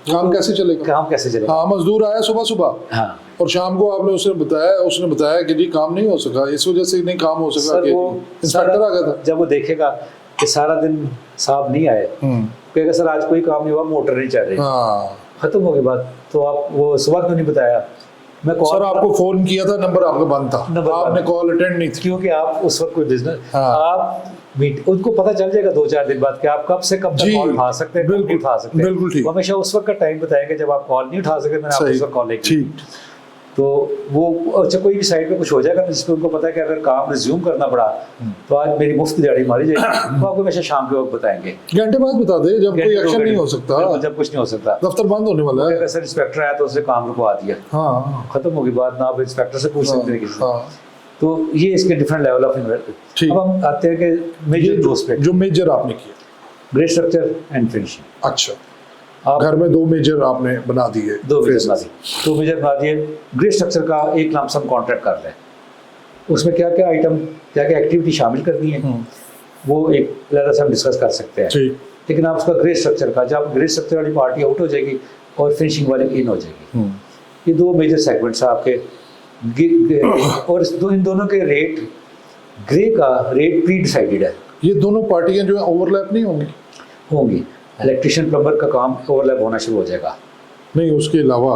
काम कैसे चलेगा? हाँ, मजदूर आया सुबह, हाँ, और शाम को आपने उसने बताया कि जी काम नहीं हो सका, इस वजह से नहीं काम हो सका कि इंस्पेक्टर आ गया था। जब वो देखेगा कि सारा दिन साहब नहीं आए, कहेगा सर आज कोई काम नहीं हुआ, मोटर नहीं चल रही, खत्म हो गई बात। तो आप वो सुबह क्यों नहीं बताया? मैं सर आपको फोन किया था, नंबर आपका बंद था, आपने कॉल अटेंड नहीं थी, क्योंकि आप उस वक्त कोई बिजनेस आप उनको पता चल जाएगा 2-4 दिन बाद कि आप कब से कब तक कॉल उठा सकते हैं, बिल्कुल उठा सकते हैं। बिल्कुल ठीक। हमेशा उस वक्त का टाइम बताएंगे जब आप कॉल नहीं उठा सकते, मैंने आपको उस वक्त कॉल की। तो वो अच्छा, कोई भी साइड पे कुछ हो जाएगा जिसपे उनको पता है कि अगर काम रिज्यूम करना पड़ा तो आज मेरी मुफ्त दिहाड़ी मारी जाएगी, तो आपको हमेशा शाम के वक्त बताएंगे, घंटे बाद बता दे, जब कोई एक्शन नहीं हो सकता, जब कुछ नहीं हो सकता, दफ्तर बंद होने वाला है। सर इंस्पेक्टर आया तो उसने काम रुकवा दिया, हाँ, खत्म होगी बात, ना आप इंस्पेक्टर से पूछ सकते हैं किसी से। तो ये इसके डिफरेंट लेवल ऑफ इन्वेस्टमेंट। अब हम आते हैं कि मेजर 2 स्प्लिट जो मेजर आपने किया, ग्रे स्ट्रक्चर एंड फिनिशिंग। अच्छा, आप घर में 2 मेजर आपने बना दिए, 2 मेजर बना दिए। ग्रे स्ट्रक्चर का एक लमसम कॉन्ट्रैक्ट कर लें, उसमें क्या क्या आइटम, क्या क्या एक्टिविटी शामिल करनी है, वो एक अलग से हम डिस्कस कर सकते हैं। लेकिन आप उसका ग्रे स्ट्रक्चर का, जब ग्रे स्ट्रक्चर वाली पार्टी आउट हो जाएगी और फिनिशिंग वाली इन हो जाएगी, ये 2 मेजर सेगमेंट्स हैं आपके। और इन दोनों के रेट, ग्रे का रेट प्री डिसाइडेड है। ये दोनों पार्टियां जो है ओवरलैप नहीं होंगी। इलेक्ट्रिशियन प्लम्बर का काम ओवरलैप होना शुरू हो जाएगा। नहीं, उसके अलावा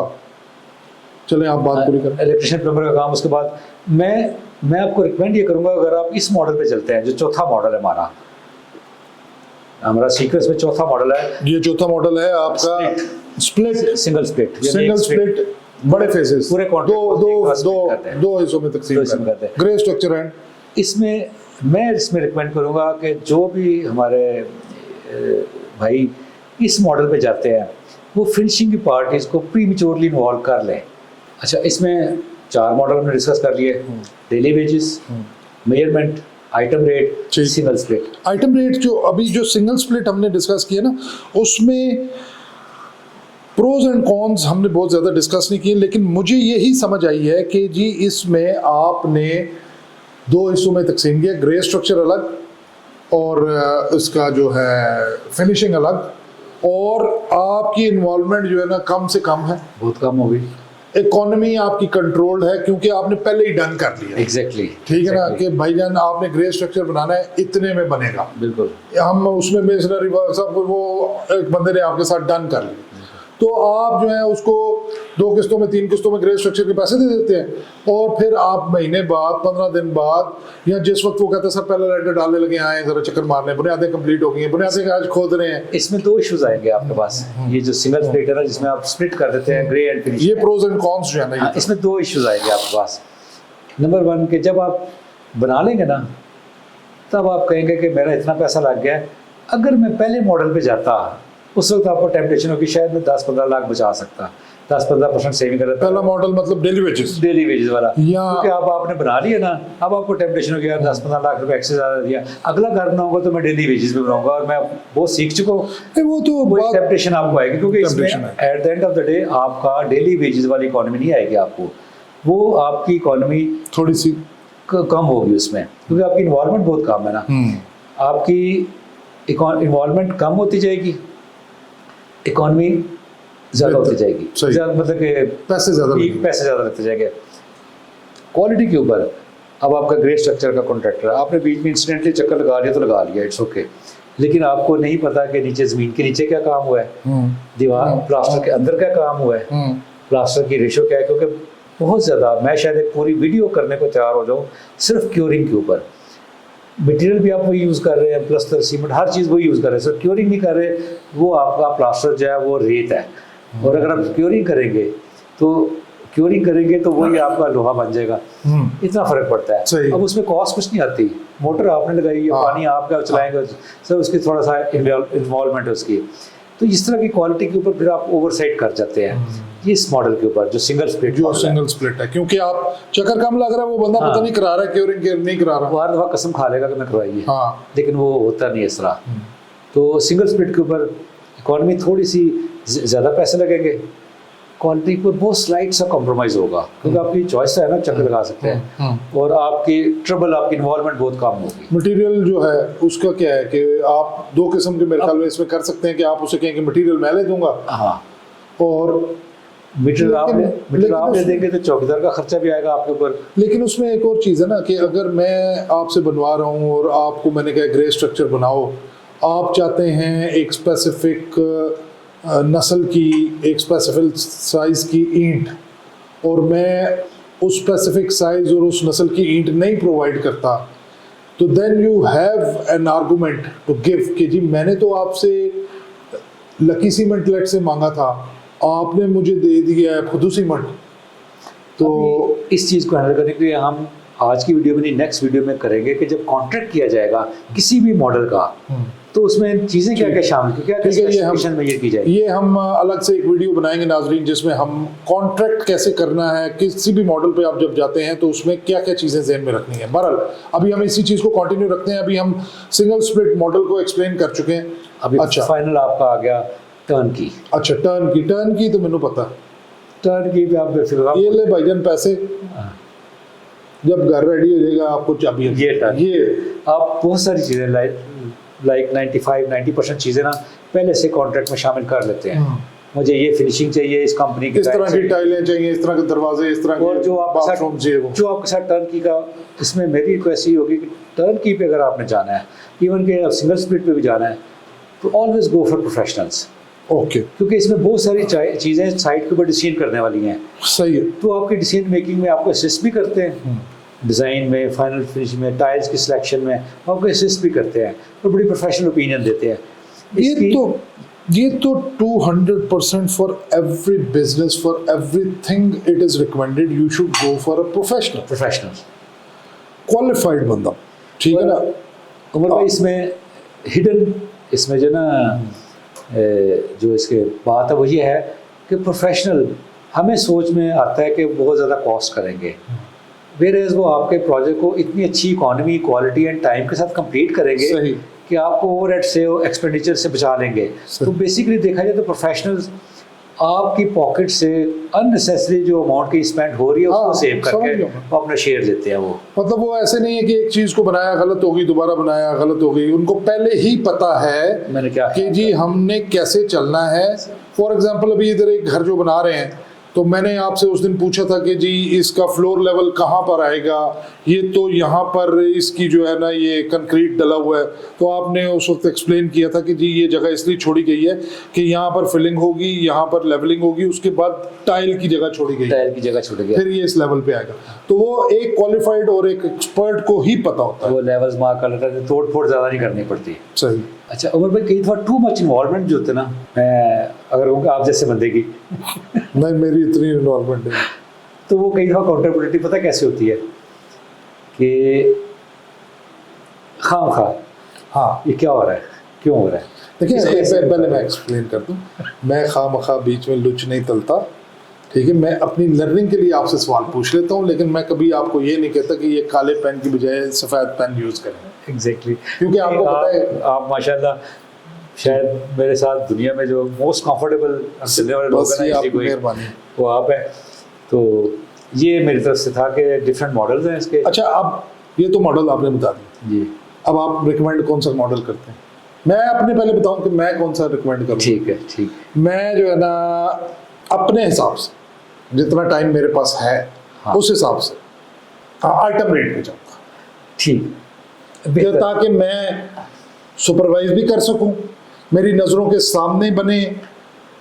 चलें आप बात पूरी करें। इलेक्ट्रिशियन प्लम्बर का काम, उसके बाद मैं आपको रिकमेंड ये करूंगा, अगर आप इस मॉडल पे चलते हैं, जो चौथा मॉडल है हमारा सीक्वेंस में चौथा मॉडल है, ये चौथा मॉडल है आपका स्प्लिट, सिंगल स्प्लिट, बड़े फेसेस, पूरे दो हिस्सों में तकसीम करते हैं, ग्रे स्ट्रक्चर एंड। इसमें मैं रिकमेंड करूंगा कि जो भी हमारे भाई इस मॉडल पे जाते हैं, वो फिनिशिंग की पार्टीज को प्रीमेच्योरली इन्वॉल्व कर लें। अच्छा, इसमें 4 मॉडल हमने डिस्कस कर लिए, daily wages, measurement, item rate, single split. Item rate जो सिंगल स्प्लिट हमने डिस्कस किया ना, उसमें प्रोज एंड कॉन्स हमने बहुत ज़्यादा डिस्कस नहीं किए, लेकिन मुझे यही समझ आई है कि जी इसमें आपने 2 हिस्सों में तकसीम किया, ग्रे स्ट्रक्चर अलग और इसका जो है फिनिशिंग अलग, और आपकी इन्वॉल्वमेंट जो है ना कम से कम है, बहुत कम हो गई। इकोनॉमी आपकी कंट्रोल्ड है क्योंकि आपने पहले ही डन कर लिया। एग्जैक्टली, ठीक है ना, कि भाईजान आपने ग्रे स्ट्रक्चर बनाना है, इतने में बनेगा, बिल्कुल, हम उसमें मेसनरी वर्क सब वो एक बंदे ने आपके साथ डन कर लिया, तो आप जो है उसको 2 किस्तों में 3 किस्तों में ग्रे स्ट्रक्चर के पैसे दे देते हैं, और फिर आप महीने बाद 15 दिन बाद या जिस वक्त वो कहते हैं सर पहले लेटर डालने लगे, आए जरा चक्कर मारने, बुनियादें कंप्लीट हो गई हैं, बुनियादें आज खोद रहे हैं। इसमें 2 इश्यूज आएंगे आपके पास, ये जो सिंगल स्प्लिट है ना, जिसमें आप स्प्लिट कर देते हैं ग्रे एंड फिनिश, ये प्रोज एंड कॉन्स जो है ना, इसमें 2 इश्यूज आएंगे आपके पास। नंबर 1 कि जब आप बना लेंगे ना, तब आप कहेंगे कि मेरा इतना पैसा लग गया है, अगर मैं पहले मॉडल पे जाता उस वक्त आपको टेम्पटेशन होगी शायद मैं 10-15 लाख बचा सकता, 10-15% सेविंग कर। पहला मॉडल मतलब डेली वेजेस वाला, क्योंकि आपने बना लिया ना, अब आपको टेम्पटेशन हो गया 10-15 लाख रुपए एक्सेस ज़्यादा दिया, अगला घर बनाऊंगा तो मैं डेली वेजेस पे बनाऊंगा, और मैं बहुत सीख चुका हूँ, वो तो टेम्पटेशन आपको आएगी, क्योंकि इसमें at the end of the day आपका डेली वेजेस वाली इकोनॉमी नहीं आएगी आपको, वो आपकी इकोनॉमी थोड़ी सी कम होगी उसमें, क्योंकि आपकी इन्वॉल्वमेंट बहुत कम है ना। आपकी इन्वॉल्वमेंट कम होती जाएगी, इकोनॉमी ज़्यादा होती जाएगी, सही। मतलब कि पैसे ज़्यादा लगते जाएंगे। क्वालिटी के ऊपर अब आपका ग्रे स्ट्रक्चर का कॉन्ट्रैक्टर, आपने बीच में इंसिडेंटली चक्कर लगा लिया तो लगा लिया, इट्स ओके, लेकिन आपको नहीं पता कि नीचे ज़मीन के नीचे क्या काम हुआ है, दीवार प्लास्टर के अंदर क्या काम हुआ है, प्लास्टर की रेशो क्या है, क्योंकि बहुत ज़्यादा मैं शायद एक पूरी वीडियो करने को तैयार हो जाऊँ सिर्फ क्योरिंग के ऊपर। मटेरियल भी आप वही यूज़ कर रहे हैं, प्लस्तर सीमेंट हर चीज़ वही यूज़ कर रहे हैं, सिर्फ क्योरिंग नहीं कर रहे, वो आपका प्लास्टर जो है वो रेत है, और अगर आप क्योरिंग करेंगे तो वही आपका लोहा बन जाएगा, इतना फ़र्क पड़ता है। अब उसमें कॉस्ट कुछ नहीं आती, मोटर आपने लगाई है, पानी आपका चलाएंगे, सर उसकी थोड़ा सा इन्वॉल्वमेंट है उसकी, तो इस तरह की क्वालिटी के ऊपर फिर आप ओवरसाइट कर जाते हैं। ये इस मॉडल के ऊपर जो सिंगल स्प्लिट है, क्योंकि आप चक्कर कम लग रहा है, वो बंदा पता नहीं करा रहा है, क्योरिंग नहीं करा रहा, वो हर दफा कसम खा लेगा कि मैं करवाइए, लेकिन वो होता नहीं इस तरह। तो सिंगल स्प्लिट के ऊपर इकोनॉमी थोड़ी सी ज़्यादा पैसे लगेंगे, क्वालिटी पर बहुत स्लाइट सा कॉम्प्रोमाइज़ होगा, क्योंकि आपकी चॉइस है ना, चक्कर लगा सकते हैं, और आपकी इन्वॉल्वमेंट बहुत कम होगी। मटेरियल जो है उसका क्या है कि आप दो किस्म के मेरे ख्याल में इसमें कर सकते हैं कि आप उसे कहेंगे मटेरियल मैं ले दूंगा, और मटेरियल आप ले देंगे तो चौकीदार का खर्चा भी आएगा आपके ऊपर। लेकिन उसमें एक और चीज़ है ना कि अगर मैं आपसे बनवा रहा हूँ और आपको मैंने कहा ग्रे स्ट्रक्चर बनाओ, आप चाहते हैं एक स्पेसिफिक नस्ल की, एक स्पेसिफिक साइज़ की ईंट, और मैं उस स्पेसिफिक साइज़ और उस नस्ल की ईंट नहीं प्रोवाइड करता, तो then you have an argument to give कि जी मैंने तो आपसे लकी सीमेंट लेट से मांगा था, आपने मुझे दे दिया है खुदू सीमेंट। तो इस चीज़ को हैंडल करने के लिए हम आज की वीडियो में नहीं, नेक्स्ट वीडियो में करेंगे कि जब कॉन्ट्रैक्ट किया जाएगा किसी भी मॉडल का, तो उसमें चीज़ें क्या क्या शामिल की, क्या स्पेसिफिकेशन में की जाएगी, ये हम अलग से एक वीडियो बनाएंगे नाजरीन, जिसमें हम कॉन्ट्रैक्ट कैसे करना है किसी भी मॉडल पे आप जब जाते हैं, तो उसमें क्या क्या चीज़ें ज़हन में रखनी है। बहरहाल अभी हम इसी चीज़ को कंटिन्यू रखते हैं, अभी हम सिंगल स्प्लिट मॉडल को एक्सप्लेन कर चुके हैं। अभी अच्छा फाइनल आपका आ गया टर्न की। अच्छा टर्न की तो मैंने पता, टर्न की भी आप ये ले भाईजान पैसे, जब घर रेडी हो जाएगा आपको चाबी, ये आप बहुत सारी चीज़ें लाइक 95-90% चीज़ें ना पहले से कॉन्ट्रैक्ट में शामिल कर लेते हैं। मुझे ये फिनिशिंग चाहिए इस कंपनी की, इस तरह की टाइलें चाहिए, इस तरह के दरवाजे, इस तरह और जो आपके साथ टर्न की का, इसमें मेरी रिक्वेस्ट ये होगी कि टर्न की पे अगर आपने जाना है, इवन के सिंगल स्प्लिट पे भी जाना है, तो always go for professionals. Okay, क्योंकि इसमें बहुत सारी चीज़ें साइट के ऊपर डिसीजन करने वाली हैं। सही है। तो आपकी डिसीजन मेकिंग में आपको असिस्ट भी करते हैं, डिज़ाइन में, फाइनल फिनिशिंग में, टाइल्स की सिलेक्शन में आपको असिस्ट भी करते हैं, और बड़ी प्रोफेशनल ओपिनियन देते हैं। ये तो 200% for every business, for everything it is recommended you should go for a professional qualified बंदा, ठीक है ना। उमर भाई इसमें हिडन, इसमें जो ना जो इसके बात है वो ये है कि प्रोफेशनल हमें सोच में आता है कि बहुत ज़्यादा कॉस्ट करेंगे, वेयरएज़ वो आपके प्रोजेक्ट को इतनी अच्छी इकोनॉमी, क्वालिटी एंड टाइम के साथ कंप्लीट करेंगे कि आपको ओवरहेड से एक्सपेंडिचर से बचा लेंगे। तो बेसिकली देखा जाए तो प्रोफेशनल्स आपकी पॉकेट से अननेसेसरी जो अमाउंट की स्पेंड हो रही है उसको सेव करके अपना शेयर देते हैं। वो मतलब वो ऐसे नहीं है कि एक चीज़ को बनाया गलत होगी, दोबारा बनाया गलत हो गई, उनको पहले ही पता है मैंने क्या कि जी हमने कैसे चलना है। फॉर एग्जांपल अभी इधर एक घर जो बना रहे हैं, तो मैंने आपसे उस दिन पूछा था कि जी इसका फ्लोर लेवल कहाँ पर आएगा, ये तो यहाँ पर इसकी जो है ना ये कंक्रीट डला हुआ है, तो आपने उस वक्त एक्सप्लेन किया था कि जी ये जगह इसलिए छोड़ी गई है कि यहाँ पर फिलिंग होगी, यहाँ पर लेवलिंग होगी, उसके बाद टाइल की जगह छोड़ी गई, फिर ये इस लेवल पे आएगा। तो वो एक क्वालिफाइड और एक एक्सपर्ट को ही पता होता है, वो लेवल्स मार्क कर लेता है, तोड़ फोड़ ज़्यादा नहीं करनी पड़ती। सही। अच्छा उमर भाई, कई दफ़ा टू मच इन्वॉल्वमेंट जो होते ना, मैं अगर कहूँगा आप जैसे बंदे की नहीं मेरी इतनी इन्वॉल्वमेंट है, तो वो कई दफ़ा काउंटरप्रोडक्टिव पता कैसे होती है कि खामखा, हाँ ये क्या हो रहा है, क्यों हो रहा है। देखिए पहले मैं एक्सप्लेन कर दूँ, मैं खामखा बीच में लुच नहीं तलता, ठीक है। मैं अपनी लर्निंग के लिए आपसे सवाल पूछ लेता हूँ, लेकिन मैं कभी आपको ये नहीं कहता कि ये काले पेन की बजाय सफ़ेद पेन यूज़ करें। एग्जैक्टली, क्योंकि आपको पता है आप माशाल्लाह शायद मेरे साथ दुनिया में जो मोस्ट कंफर्टेबल चलने वाले लोग हैं ना, वो आप हैं। तो ये मेरी तरफ से था कि डिफरेंट मॉडल्स हैं इसके। अच्छा अब ये तो मॉडल आपने बता दिया जी, अब आप रिकमेंड कौन सा मॉडल करते हैं? मैं अपने पहले बताऊं कि मैं कौन सा रिकमेंड करूँ। ठीक है, ठीक। मैं जो है ना अपने हिसाब से जितना टाइम मेरे पास है, हाँ। उस हिसाब से आइटम रेट पे जाऊंगा, ठीक, ताकि मैं सुपरवाइज भी कर सकूं, मेरी नज़रों के सामने बने,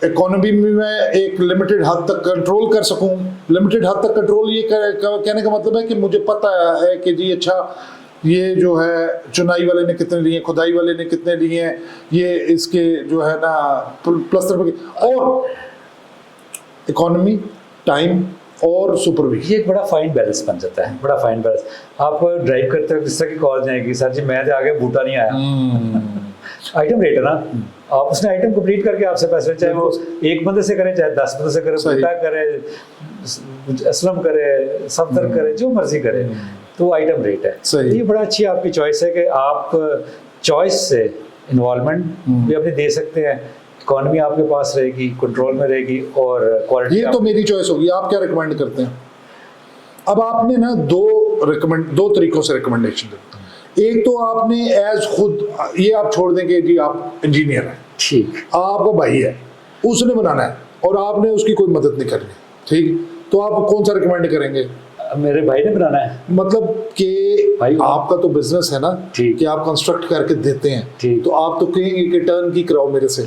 इकोनॉमी में मैं एक लिमिटेड हद तक कंट्रोल कर सकूं। लिमिटेड हद तक कंट्रोल ये कहने का मतलब है कि मुझे पता है कि जी अच्छा ये जो है चुनाई वाले ने कितने लिए, खुदाई वाले ने कितने लिए हैं, ये इसके जो है ना प्लस्तर, और इकोनॉमी, टाइम और सुपरविजन, ये एक बड़ा फाइन बैलेंस बन जाता है, बड़ा फाइन बैलेंस। आप ड्राइव करते हो, किस तरह की कॉल जाएगी, सर जी मैं तो आगे बूटा नहीं आया। आइटम रेट है ना, आप उसने आइटम कंप्लीट करके आपसे पैसे, चाहे वो एक बंदे से करे, चाहे 10 बंदे से करे, बूटा करे, असलम करे, सफदर करे, जो मर्जी करे, तो आइटम रेट है। ये बड़ा अच्छी आपकी चॉइस है कि आप चॉइस से इन्वॉल्वमेंट भी अपने दे सकते हैं, इकोनॉमी आपके पास रहेगी, कंट्रोल में रहेगी, और क्वालिटी। ये तो मेरी चॉइस होगी। आप क्या रिकमेंड करते हैं? अब आपने ना दो तरीकों से रिकमेंडेशन देते हैं। एक तो आपने एज खुद, ये आप छोड़ देंगे जी आप इंजीनियर हैं, ठीक, आपका भाई है, उसने बनाना है और आपने उसकी कोई मदद नहीं करनी, ठीक, तो आप कौन सा रिकमेंड करेंगे? मेरे भाई ने बनाना है, मतलब कि आपका तो बिजनेस है ना कि आप कंस्ट्रक्ट करके देते हैं, तो आप तो कहेंगे कि टर्न की कराओ मेरे से।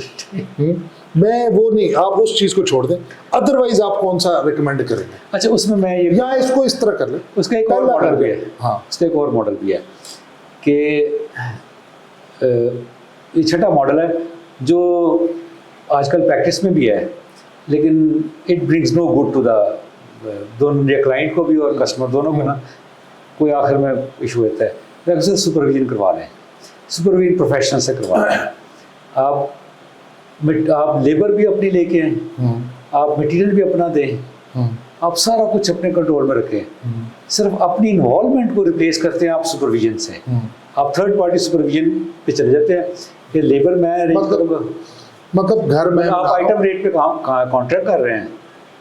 मैं वो नहीं, आप उस चीज को छोड़ दें। अदरवाइज आप कौन सा रिकमेंड करेंगे? अच्छा, उसमें मैं ये, या इसको इस तरह कर ले, उसका एक और मॉडल भी है। हाँ, उसका एक और मॉडल भी है कि ये छठा मॉडल है जो आजकल प्रैक्टिस में भी है, लेकिन it brings no good to the दोनों, क्लाइंट को भी और कस्टमर दोनों को ना, कोई आखिर में इशू होता है, वैसे सुपरविजन करवा लें, सुपरविजन प्रोफेशनल से करवा लें। आप लेबर भी अपनी लेके आए, आप मटेरियल भी अपना दें, आप सारा कुछ अपने कंट्रोल में रखें, सिर्फ अपनी इन्वॉल्वमेंट को रिप्लेस करते हैं आप सुपरविजन से। आप थर्ड पार्टी सुपरविजन पे चले जाते हैं कि लेबर मैं अरेंज करूँगा, मतलब घर में आप आइटम रेट पे कॉन्ट्रैक्ट कर रहे हैं,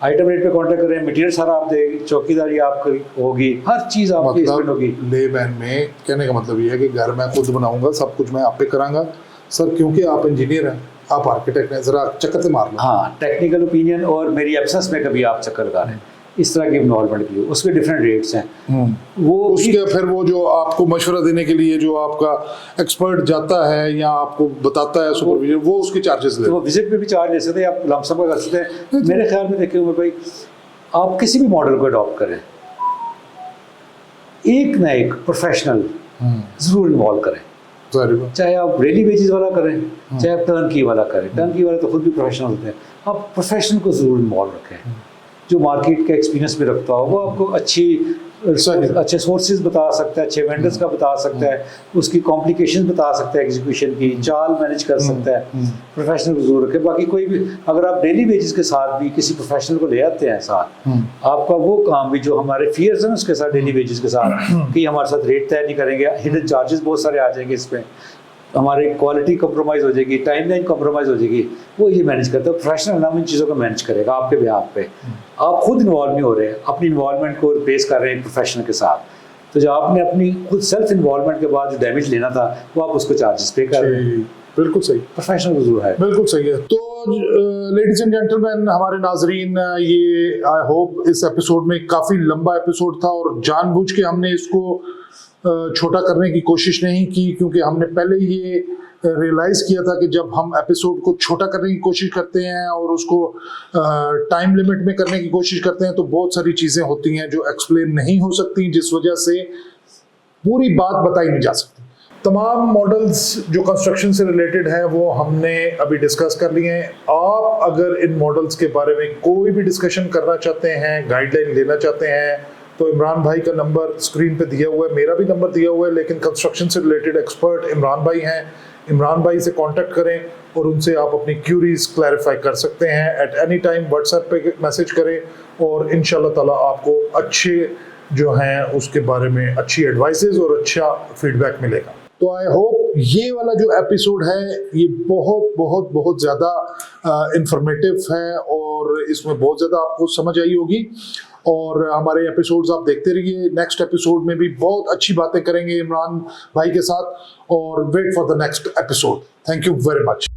आइटम रेट पे कॉन्ट्रैक्ट कर रहे हैं, मटेरियल सारा आप देंगे, चौकीदारी आपकी होगी, हर चीज़ आपकी इसमें होगी। लेबैन में कहने का मतलब ये है कि घर मैं खुद बनाऊंगा, सब कुछ मैं आप पे कराऊंगा सर, क्योंकि आप इंजीनियर हैं, आप आर्किटेक्ट हैं, जरा चक्कर से मार लो। हाँ, टेक्निकल ओपिनियन और मेरी एब्सेंस में कभी आप चक्कर लगा रहे हैं, इस तरह की इन्वॉल्वमेंट की, उसके डिफरेंट रेट्स हैं। वो उसके फिर वो जो आपको मशवरा देने के लिए जो आपका एक्सपर्ट जाता है या आपको बताता है सुपरविजन, वो उसके चार्जेस ले, तो वो विजिट में भी चार्ज ले सकते हैं, आप लमसम कर सकते हैं। मेरे ख्याल में देखिए उमर भाई, आप किसी भी मॉडल को अडॉप्ट करें, एक ना एक प्रोफेशनल जरूर इन्वॉल्व करें, चाहे आप डेली वेजेस वाला करें, चाहे आप टर्न की वाला करें। टर्न की वाले तो खुद भी प्रोफेशनल होते हैं, आप प्रोफेशनल को जरूर इन्वॉल्व रखें, जो मार्केट का एक्सपीरियंस भी रखता हो, वो आपको अच्छे सोर्सेज बता सकता है, अच्छे वेंडर्स का बता सकता है, उसकी कॉम्प्लिकेशन बता सकता है, एग्जीक्यूशन की चाल मैनेज कर सकता है। प्रोफेशनल को जरूर रखें। बाकी कोई भी, अगर आप डेली वेजेस के साथ भी किसी प्रोफेशनल को ले आते हैं साथ, आपका वो काम भी जो हमारे फियर्स हैं उसके साथ, डेली वेजेस के साथ, कि हमारे साथ रेट तय नहीं करेंगे, हिडन चार्जेस बहुत सारे आ जाएंगे, इस पर हमारी क्वालिटी कॉम्प्रोमाइज़ हो जाएगी, टाइमलाइन कॉम्प्रोमाइज़ हो जाएगी, वो ये मैनेज करता है। प्रोफेशनल नाम इन चीज़ों को मैनेज करेगा आपके बिहाफ पे। आप खुद इन्वॉल्व नहीं हो रहे, अपनी इन्वॉल्वमेंट को रिप्लेस कर रहे हैं प्रोफेशनल के साथ, तो जो आपने अपनी खुद सेल्फ इन्वॉल्वमेंट के बाद जो डैमेज लेना था, वो आप उसको चार्जेस पे कर रहे हैं। बिल्कुल सही, प्रोफेशनल जरूर है, बिल्कुल सही है। तो लेडीज एंड जेंटलमैन, हमारे नाजरीन, ये आई होप इस एपिसोड में काफ़ी लंबा एपिसोड था और जानबूझ के हमने इसको छोटा करने की कोशिश नहीं की, क्योंकि हमने पहले ये रियलाइज़ किया था कि जब हम एपिसोड को छोटा करने की कोशिश करते हैं और उसको टाइम लिमिट में करने की कोशिश करते हैं, तो बहुत सारी चीज़ें होती हैं जो एक्सप्लेन नहीं हो सकती, जिस वजह से पूरी बात बताई नहीं जा सकती। तमाम मॉडल्स जो कंस्ट्रक्शन से रिलेटेड हैं वो हमने अभी डिस्कस कर लिए हैं। आप अगर इन मॉडल्स के बारे में कोई भी डिस्कशन करना चाहते हैं, गाइडलाइन लेना चाहते हैं, तो इमरान भाई का नंबर स्क्रीन पे दिया हुआ है, मेरा भी नंबर दिया हुआ है, लेकिन कंस्ट्रक्शन से रिलेटेड एक्सपर्ट इमरान भाई हैं। इमरान भाई से कांटेक्ट करें और उनसे आप अपनी क्यूरीज क्लैरिफाई कर सकते हैं। एट एनी टाइम व्हाट्सएप पे मैसेज करें और इंशाल्लाह ताला आपको अच्छे जो हैं उसके बारे में अच्छी एडवाइसेस और अच्छा फीडबैक मिलेगा। तो आई होप ये वाला जो एपिसोड है ये बहुत बहुत बहुत ज़्यादा इंफॉर्मेटिव है और इसमें बहुत ज़्यादा आपको समझ आई होगी। और हमारे एपिसोड्स आप देखते रहिए। नेक्स्ट एपिसोड में भी बहुत अच्छी बातें करेंगे इमरान भाई के साथ, और wait for the next episode. Thank you very much.